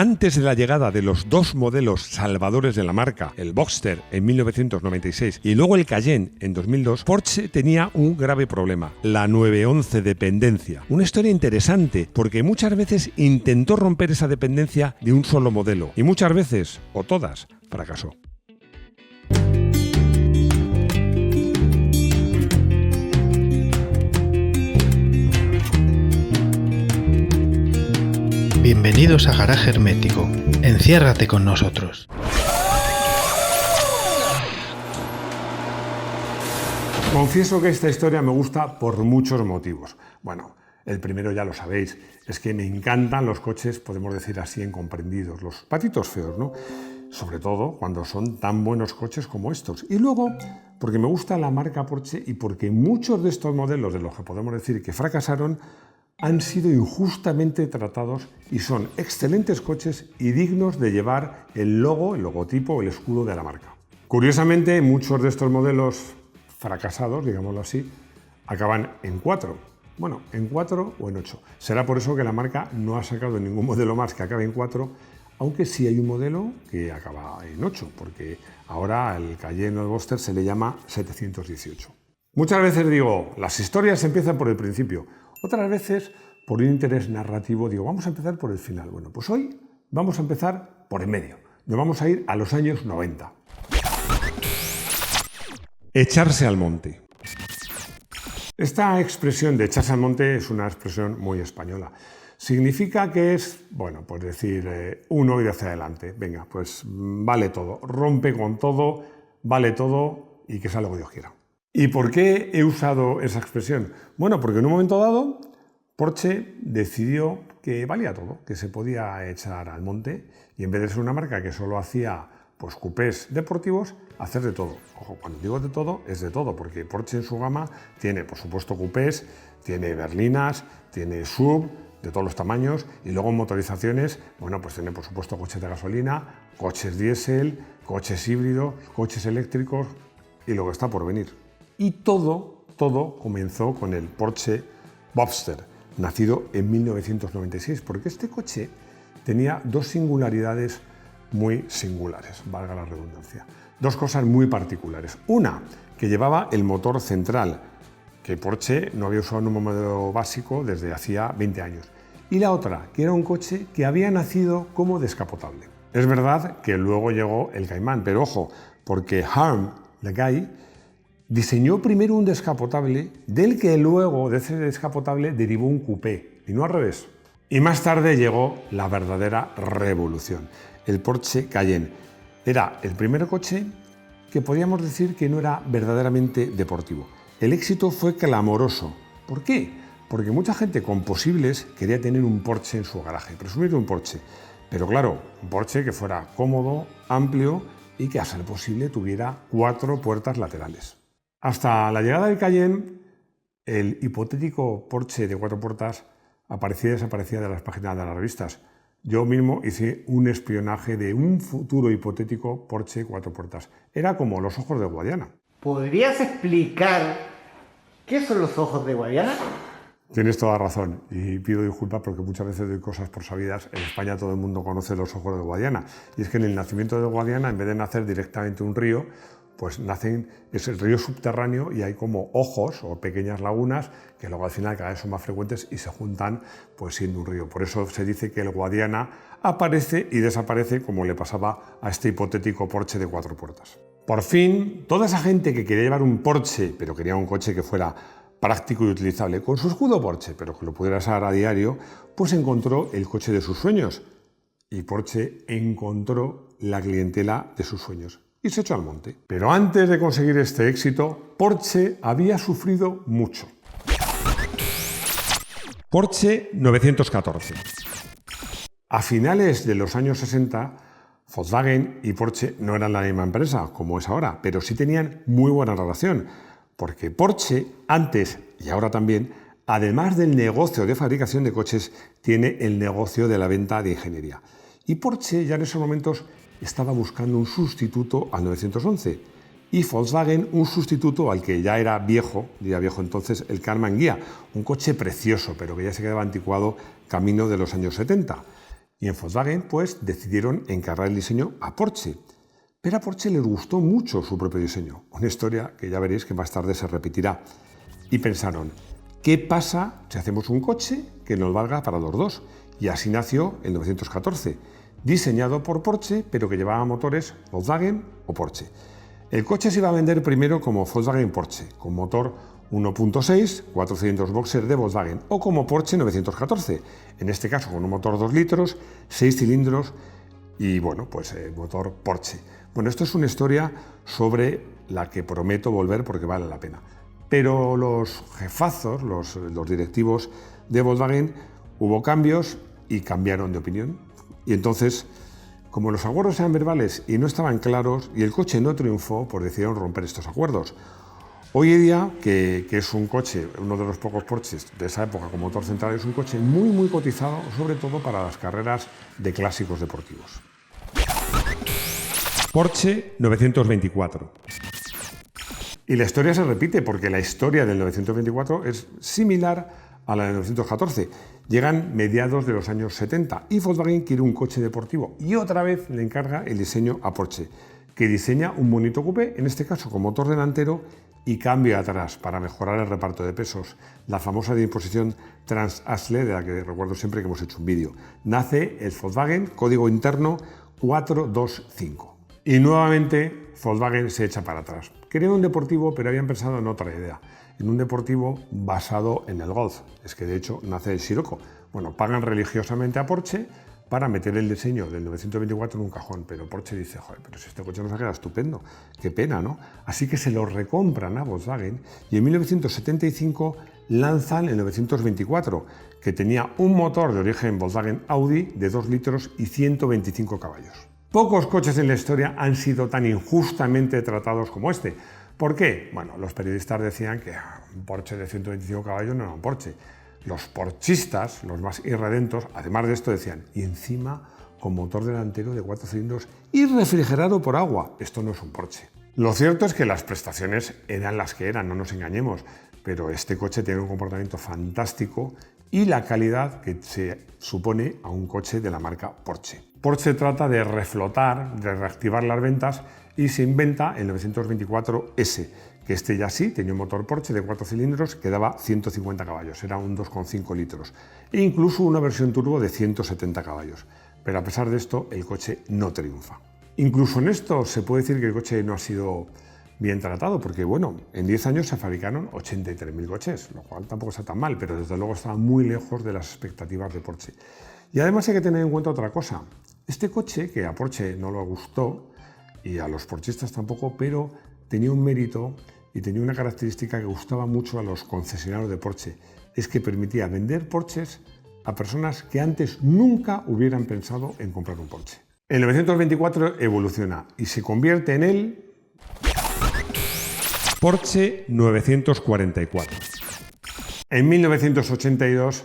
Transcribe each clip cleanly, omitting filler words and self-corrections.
antes de la llegada de los dos modelos salvadores de la marca, el Boxster en 1996 y luego el Cayenne en 2002, Porsche tenía un grave problema, la 911 dependencia. Una historia interesante porque muchas veces intentó romper esa dependencia de un solo modelo y muchas veces, o todas, fracasó. Bienvenidos a Garaje Hermético. Enciérrate con nosotros. Confieso que esta historia me gusta por muchos motivos. Bueno, el primero ya lo sabéis, es que me encantan los coches, podemos decir así, incomprendidos, los patitos feos, ¿no? Sobre todo cuando son tan buenos coches como estos. Y luego, porque me gusta la marca Porsche y porque muchos de estos modelos, de los que podemos decir que fracasaron, han sido injustamente tratados y son excelentes coches y dignos de llevar el logo, el logotipo, el escudo de la marca. Curiosamente, muchos de estos modelos fracasados, digámoslo así, acaban en 4. Bueno, en 4 o en 8. Será por eso que la marca no ha sacado ningún modelo más que acabe en 4, aunque sí hay un modelo que acaba en 8, porque ahora al Cayenne o el Boxster se le llama 718. Muchas veces digo, las historias empiezan por el principio. Otras veces, por un interés narrativo, digo, vamos a empezar por el final. Bueno, pues hoy vamos a empezar por el medio. Nos vamos a ir a los años 90. Echarse al monte. Esta expresión de echarse al monte es una expresión muy española. Significa que es, bueno, pues decir, uno ir hacia adelante. Venga, pues vale todo, rompe con todo, vale todo y que sea lo que Dios quiera. ¿Y por qué he usado esa expresión? Bueno, porque en un momento dado Porsche decidió que valía todo, que se podía echar al monte y en vez de ser una marca que solo hacía pues cupés deportivos, hacer de todo. Ojo, cuando digo de todo, es de todo, porque Porsche en su gama tiene, por supuesto, cupés, tiene berlinas, tiene sub de todos los tamaños y luego motorizaciones, bueno, pues tiene por supuesto coches de gasolina, coches diésel, coches híbridos, coches eléctricos y lo que está por venir. Y todo comenzó con el Porsche Boxster, nacido en 1996, porque este coche tenía dos singularidades muy singulares, valga la redundancia. Dos cosas muy particulares. Una, que llevaba el motor central, que Porsche no había usado en un modelo básico desde hacía 20 años. Y la otra, que era un coche que había nacido como descapotable. Es verdad que luego llegó el Cayman, pero ojo, porque Harm Legay diseñó primero un descapotable, del que luego de ese descapotable derivó un coupé, y no al revés. Y más tarde llegó la verdadera revolución, el Porsche Cayenne. Era el primer coche que podíamos decir que no era verdaderamente deportivo. El éxito fue clamoroso. ¿Por qué? Porque mucha gente con posibles quería tener un Porsche en su garaje, presumir de un Porsche. Pero claro, un Porsche que fuera cómodo, amplio y que a ser posible tuviera 4 puertas laterales. Hasta la llegada del Cayenne, el hipotético Porsche de 4 puertas aparecía y desaparecía de las páginas de las revistas. Yo mismo hice un espionaje de un futuro hipotético Porsche 4 puertas. Era como los ojos de Guadiana. ¿Podrías explicar qué son los ojos de Guadiana? Tienes toda razón y pido disculpas porque muchas veces doy cosas por sabidas. En España todo el mundo conoce los ojos de Guadiana. Y es que en el nacimiento de Guadiana, en vez de nacer directamente un río, pues es el río subterráneo y hay como ojos o pequeñas lagunas que luego al final cada vez son más frecuentes y se juntan pues siendo un río. Por eso se dice que el Guadiana aparece y desaparece como le pasaba a este hipotético Porsche de 4 puertas. Por fin, toda esa gente que quería llevar un Porsche, pero quería un coche que fuera práctico y utilizable, con su escudo Porsche, pero que lo pudiera usar a diario, pues encontró el coche de sus sueños. Y Porsche encontró la clientela de sus sueños y se echó al monte. Pero antes de conseguir este éxito, Porsche había sufrido mucho. Porsche 914. A finales de los años 60, Volkswagen y Porsche no eran la misma empresa como es ahora, pero sí tenían muy buena relación, porque Porsche, antes y ahora también, además del negocio de fabricación de coches, tiene el negocio de la venta de ingeniería. Y Porsche ya en esos momentos estaba buscando un sustituto al 911 y Volkswagen un sustituto al que ya era viejo, entonces, el Karmann Ghia, un coche precioso, pero que ya se quedaba anticuado camino de los años 70. Y en Volkswagen pues decidieron encargar el diseño a Porsche. Pero a Porsche les gustó mucho su propio diseño, una historia que ya veréis que más tarde se repetirá. Y pensaron, ¿qué pasa si hacemos un coche que nos valga para los dos? Y así nació el 914, diseñado por Porsche, pero que llevaba motores Volkswagen o Porsche. El coche se iba a vender primero como Volkswagen Porsche, con motor 1.6, 4 cilindros boxer de Volkswagen, o como Porsche 914, en este caso con un motor 2 litros, 6 cilindros y bueno, pues motor Porsche. Bueno, esto es una historia sobre la que prometo volver porque vale la pena. Pero los jefazos, los directivos de Volkswagen, hubo cambios y cambiaron de opinión. Y entonces, como los acuerdos eran verbales y no estaban claros y el coche no triunfó, pues decidieron romper estos acuerdos. Hoy en día, que es un coche, uno de los pocos Porsches de esa época con motor central, es un coche muy cotizado, sobre todo para las carreras de clásicos deportivos. Porsche 924. Y la historia se repite porque la historia del 924 es similar a la del 914. Llegan mediados de los años 70 y Volkswagen quiere un coche deportivo y otra vez le encarga el diseño a Porsche, que diseña un bonito coupé, en este caso con motor delantero y cambio atrás para mejorar el reparto de pesos, la famosa disposición Trans-Axle de la que recuerdo siempre que hemos hecho un vídeo. Nace el Volkswagen código interno 425. Y nuevamente Volkswagen se echa para atrás. Querían un deportivo, pero habían pensado en otra idea, en un deportivo basado en el Golf. Es que de hecho nace el Scirocco. Bueno, pagan religiosamente a Porsche para meter el diseño del 924 en un cajón, pero Porsche dice, joder, pero si este coche nos ha quedado estupendo, qué pena, ¿no? Así que se lo recompran a Volkswagen y en 1975 lanzan el 924, que tenía un motor de origen Volkswagen Audi de 2 litros y 125 caballos. Pocos coches en la historia han sido tan injustamente tratados como este. ¿Por qué? Bueno, los periodistas decían que un Porsche de 125 caballos no era un Porsche. Los porchistas, los más irredentos, además de esto decían, y encima con motor delantero de 4 cilindros y refrigerado por agua. Esto no es un Porsche. Lo cierto es que las prestaciones eran las que eran, no nos engañemos, pero este coche tiene un comportamiento fantástico y la calidad que se supone a un coche de la marca Porsche. Porsche trata de reflotar, de reactivar las ventas y se inventa el 924S, que este ya sí tenía un motor Porsche de 4 cilindros que daba 150 caballos, era un 2,5 litros, e incluso una versión turbo de 170 caballos. Pero a pesar de esto, el coche no triunfa. Incluso en esto se puede decir que el coche no ha sido bien tratado, porque bueno, en 10 años se fabricaron 83.000 coches, lo cual tampoco está tan mal, pero desde luego está muy lejos de las expectativas de Porsche. Y además hay que tener en cuenta otra cosa. Este coche, que a Porsche no le gustó, y a los porchistas tampoco, pero tenía un mérito y tenía una característica que gustaba mucho a los concesionarios de Porsche, es que permitía vender Porsches a personas que antes nunca hubieran pensado en comprar un Porsche. El 924 evoluciona y se convierte en el Porsche 944. En 1982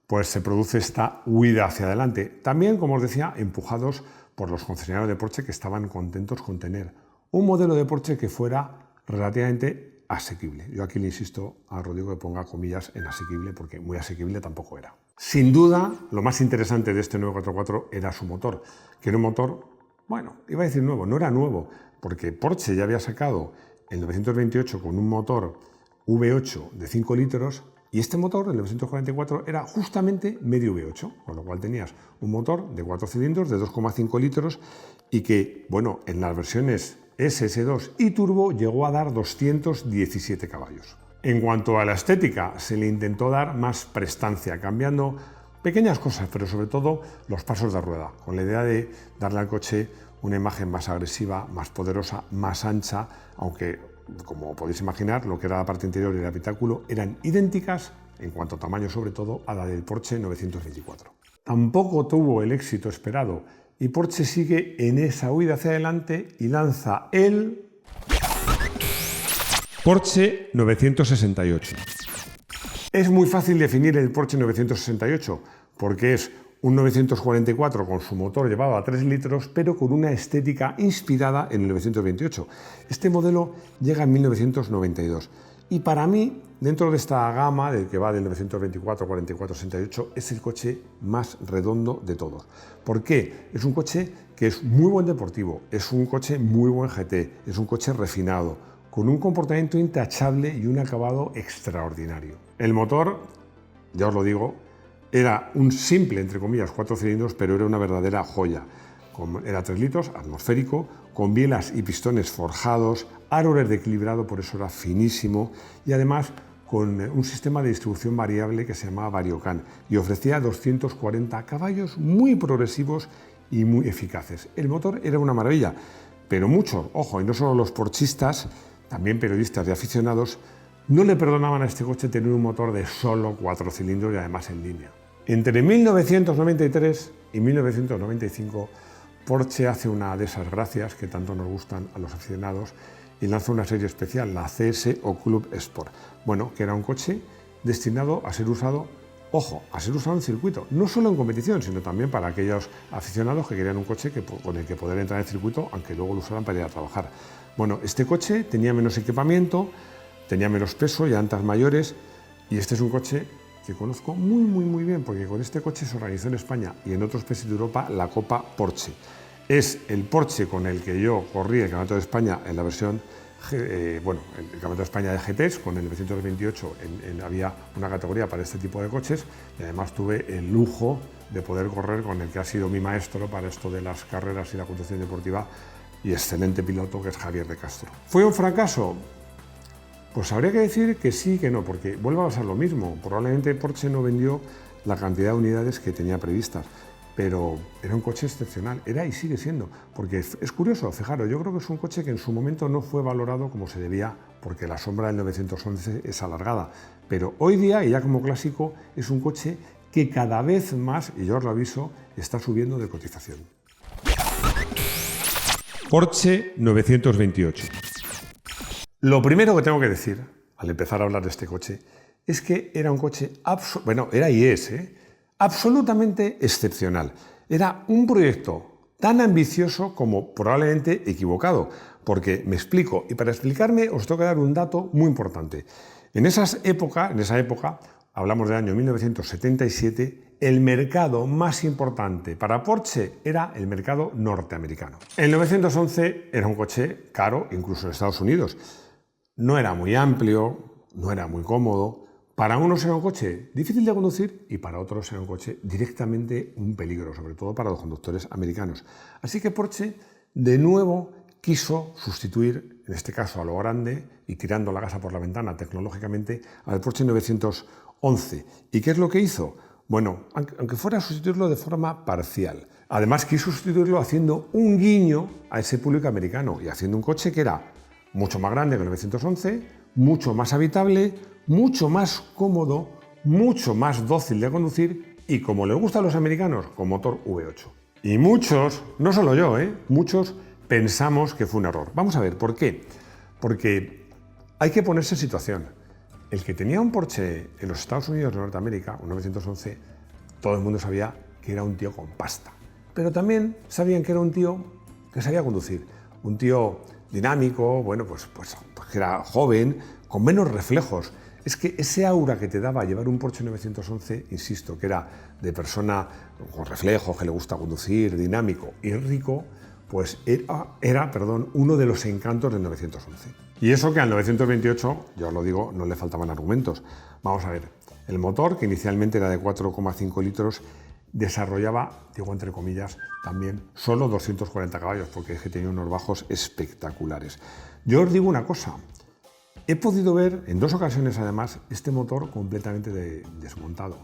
pues se produce esta huida hacia adelante, también, como os decía, empujados por los concesionarios de Porsche que estaban contentos con tener un modelo de Porsche que fuera relativamente asequible. Yo aquí le insisto a Rodrigo que ponga comillas en asequible, porque muy asequible tampoco era. Sin duda, lo más interesante de este 944 era su motor, que era un motor, bueno, iba a decir nuevo, no era nuevo, porque Porsche ya había sacado el 928 con un motor V8 de 5 litros, y este motor, el 944, era justamente medio V8, con lo cual tenías un motor de 4 cilindros de 2,5 litros y que, bueno, en las versiones SS2 y turbo llegó a dar 217 caballos. En cuanto a la estética, se le intentó dar más prestancia, cambiando pequeñas cosas, pero sobre todo los pasos de rueda, con la idea de darle al coche una imagen más agresiva, más poderosa, más ancha, aunque, como podéis imaginar, lo que era la parte interior y el habitáculo eran idénticas, en cuanto a tamaño sobre todo, a la del Porsche 924. Tampoco tuvo el éxito esperado y Porsche sigue en esa huida hacia adelante y lanza el Porsche 968. Es muy fácil definir el Porsche 968 porque es un 944 con su motor llevado a 3 litros, pero con una estética inspirada en el 928. Este modelo llega en 1992 y para mí dentro de esta gama del que va del 924, 44, 68, es el coche más redondo de todos. ¿Por qué? Es un coche que es muy buen deportivo, es un coche muy buen GT, es un coche refinado, con un comportamiento intachable y un acabado extraordinario. El motor, ya os lo digo, era un simple, entre comillas, 4 cilindros, pero era una verdadera joya. Era 3 litros, atmosférico, con bielas y pistones forjados, aro de equilibrado, por eso era finísimo, y además con un sistema de distribución variable que se llamaba Variocan y ofrecía 240 caballos muy progresivos y muy eficaces. El motor era una maravilla, pero muchos, ojo, y no solo los porchistas, también periodistas y aficionados, no le perdonaban a este coche tener un motor de solo 4 cilindros y además en línea. Entre 1993 y 1995, Porsche hace una de esas gracias que tanto nos gustan a los aficionados y lanza una serie especial, la CS o Club Sport. Bueno, que era un coche destinado a ser usado, ojo, a ser usado en circuito, no solo en competición, sino también para aquellos aficionados que querían un coche con el que poder entrar en circuito, aunque luego lo usaran para ir a trabajar. Bueno, este coche tenía menos equipamiento, tenía menos peso, llantas mayores, y este es un coche que conozco muy bien, porque con este coche se organizó en España y en otros países de Europa la Copa Porsche. Es el Porsche con el que yo corrí el Campeonato de España en la versión, el Campeonato de España de GTs, con el 928 había una categoría para este tipo de coches, y además tuve el lujo de poder correr con el que ha sido mi maestro para esto de las carreras y la conducción deportiva y excelente piloto, que es Javier de Castro. ¿Fue un fracaso? Pues habría que decir que sí y que no, porque vuelve a pasar lo mismo. Probablemente Porsche no vendió la cantidad de unidades que tenía previstas, pero era un coche excepcional, era y sigue siendo, porque es curioso, fijaros, yo creo que es un coche que en su momento no fue valorado como se debía, porque la sombra del 911 es alargada, pero hoy día, y ya como clásico, es un coche que cada vez más, y yo os lo aviso, está subiendo de cotización. Porsche 928. Lo primero que tengo que decir, al empezar a hablar de este coche, es que era un coche, era y es, absolutamente excepcional. Era un proyecto tan ambicioso como probablemente equivocado, porque me explico, y para explicarme os tengo que dar un dato muy importante. En esa época, hablamos del año 1977, el mercado más importante para Porsche era el mercado norteamericano. El 911 era un coche caro, incluso en Estados Unidos. No era muy amplio, no era muy cómodo. Para unos era un coche difícil de conducir y para otros era un coche directamente un peligro, sobre todo para los conductores americanos. Así que Porsche de nuevo quiso sustituir, en este caso a lo grande y tirando la casa por la ventana tecnológicamente, al Porsche 911. ¿Y qué es lo que hizo? Bueno, aunque fuera a sustituirlo de forma parcial. Además quiso sustituirlo haciendo un guiño a ese público americano y haciendo un coche que era mucho más grande que el 911, mucho más habitable, mucho más cómodo, mucho más dócil de conducir y, como les gusta a los americanos, con motor V8. Y muchos, no solo yo, muchos pensamos que fue un error. Vamos a ver, ¿por qué? Porque hay que ponerse en situación. El que tenía un Porsche en los Estados Unidos de Norteamérica, un 911, todo el mundo sabía que era un tío con pasta. Pero también sabían que era un tío que sabía conducir. Un tío dinámico, pues que era joven, con menos reflejos. Es que ese aura que te daba llevar un Porsche 911, insisto, que era de persona con reflejos, que le gusta conducir, dinámico y rico, pues era uno de los encantos del 911. Y eso que al 928, ya os lo digo, no le faltaban argumentos. Vamos a ver, el motor, que inicialmente era de 4,5 litros, desarrollaba, digo entre comillas, también solo 240 caballos, porque es que tenía unos bajos espectaculares. Yo os digo una cosa, he podido ver en 2 ocasiones además este motor completamente desmontado.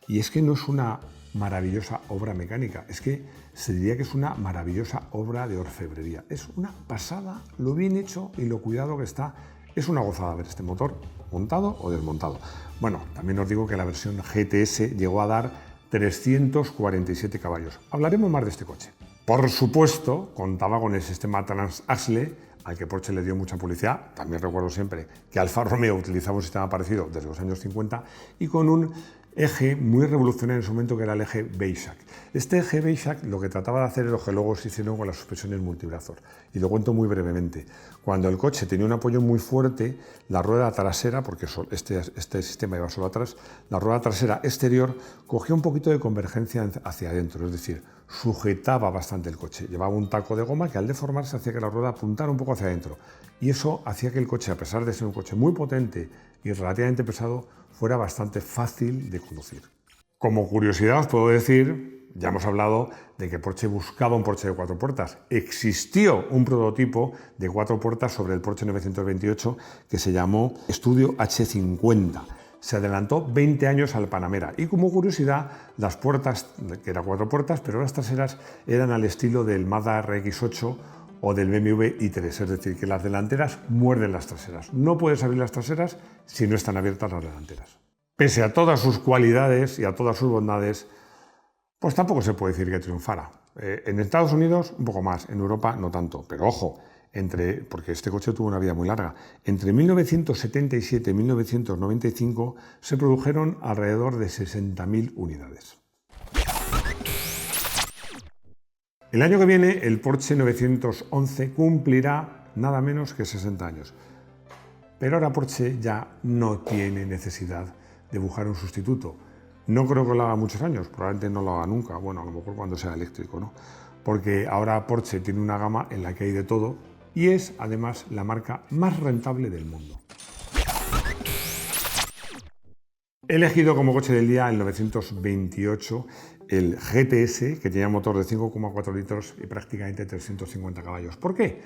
Y es que no es una maravillosa obra mecánica, es que se diría que es una maravillosa obra de orfebrería. Es una pasada lo bien hecho y lo cuidado que está. Es una gozada ver este motor montado o desmontado. Bueno, también os digo que la versión GTS llegó a dar 347 caballos. Hablaremos más de este coche. Por supuesto, contaba con el sistema Trans-Axle, al que Porsche le dio mucha publicidad. También recuerdo siempre que Alfa Romeo utilizaba un sistema parecido desde los años 50 y con un eje muy revolucionario en su momento, que era el eje Weissach. Este eje Weissach lo que trataba de hacer es lo que luego se hicieron con las suspensiones multibrazos. Y lo cuento muy brevemente. Cuando el coche tenía un apoyo muy fuerte, la rueda trasera, porque este sistema iba solo atrás, la rueda trasera exterior cogía un poquito de convergencia hacia adentro, es decir, sujetaba bastante el coche. Llevaba un taco de goma que al deformarse hacía que la rueda apuntara un poco hacia adentro. Y eso hacía que el coche, a pesar de ser un coche muy potente y relativamente pesado, fuera bastante fácil de conducir. Como curiosidad os puedo decir, ya hemos hablado de que Porsche buscaba un Porsche de 4 puertas. Existió un prototipo de 4 puertas sobre el Porsche 928 que se llamó Studio H50. Se adelantó 20 años al Panamera y, como curiosidad, las puertas, que eran 4 puertas, pero las traseras eran al estilo del Mazda RX-8 o del BMW i3, es decir, que las delanteras muerden las traseras. No puedes abrir las traseras si no están abiertas las delanteras. Pese a todas sus cualidades y a todas sus bondades, pues tampoco se puede decir que triunfara. En Estados Unidos un poco más, en Europa no tanto, pero ojo, porque este coche tuvo una vida muy larga. Entre 1977 y 1995 se produjeron alrededor de 60.000 unidades. El año que viene el Porsche 911 cumplirá nada menos que 60 años. Pero ahora Porsche ya no tiene necesidad de buscar un sustituto. No creo que lo haga muchos años, probablemente no lo haga nunca, bueno, a lo mejor cuando sea eléctrico, ¿no? Porque ahora Porsche tiene una gama en la que hay de todo y es además la marca más rentable del mundo. He elegido como coche del día el 928, el GTS, que tenía motor de 5,4 litros y prácticamente 350 caballos. ¿Por qué?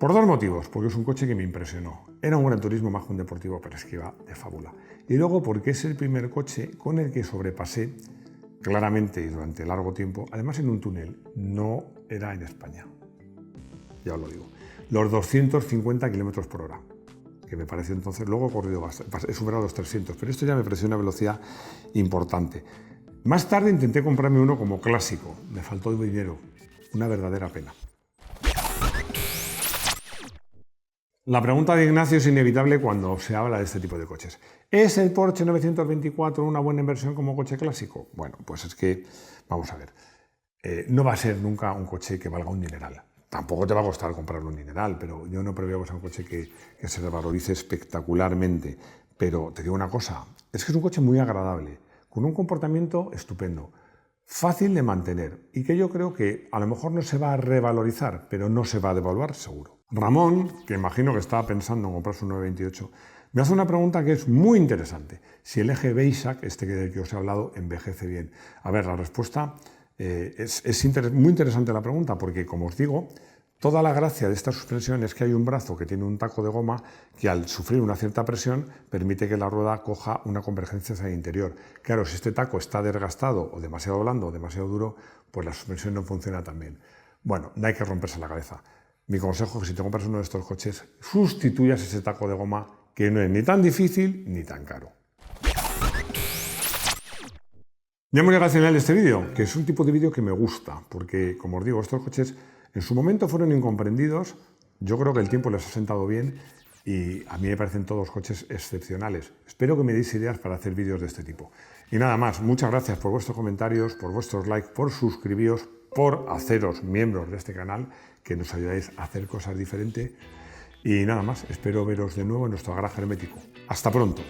Por dos motivos. Porque es un coche que me impresionó. Era un Gran Turismo más que un deportivo, pero es que iba de fábula. Y luego porque es el primer coche con el que sobrepasé claramente y durante largo tiempo, además en un túnel, no era en España, ya os lo digo, los 250 km por hora. Que me pareció entonces, luego he corrido bastante, he superado los 300, pero esto ya me pareció una velocidad importante. Más tarde intenté comprarme uno como clásico, me faltó dinero, una verdadera pena. La pregunta de Ignacio es inevitable cuando se habla de este tipo de coches. ¿Es el Porsche 924 una buena inversión como coche clásico? Bueno, pues es que, vamos a ver, no va a ser nunca un coche que valga un dineral. Tampoco te va a costar comprarlo un dineral, pero yo no preveo que sea un coche que se revalorice espectacularmente. Pero te digo una cosa, es que es un coche muy agradable, con un comportamiento estupendo, fácil de mantener y que yo creo que a lo mejor no se va a revalorizar, pero no se va a devaluar seguro. Ramón, que imagino que estaba pensando en comprarse un 928, me hace una pregunta que es muy interesante. Si el eje Weissach, del que os he hablado, envejece bien. A ver, la respuesta es muy interesante la pregunta porque, como os digo, toda la gracia de esta suspensión es que hay un brazo que tiene un taco de goma que al sufrir una cierta presión permite que la rueda coja una convergencia hacia el interior. Claro, si este taco está desgastado o demasiado blando o demasiado duro, pues la suspensión no funciona tan bien. Bueno, no hay que romperse la cabeza. Mi consejo es que si te compras uno de estos coches, sustituyas ese taco de goma que no es ni tan difícil ni tan caro. Ya hemos llegado al final de este vídeo, que es un tipo de vídeo que me gusta, porque, como os digo, estos coches en su momento fueron incomprendidos, yo creo que el tiempo les ha sentado bien y a mí me parecen todos coches excepcionales. Espero que me deis ideas para hacer vídeos de este tipo. Y nada más, muchas gracias por vuestros comentarios, por vuestros likes, por suscribiros, por haceros miembros de este canal, que nos ayudáis a hacer cosas diferentes. Y nada más, espero veros de nuevo en nuestro garaje hermético. ¡Hasta pronto!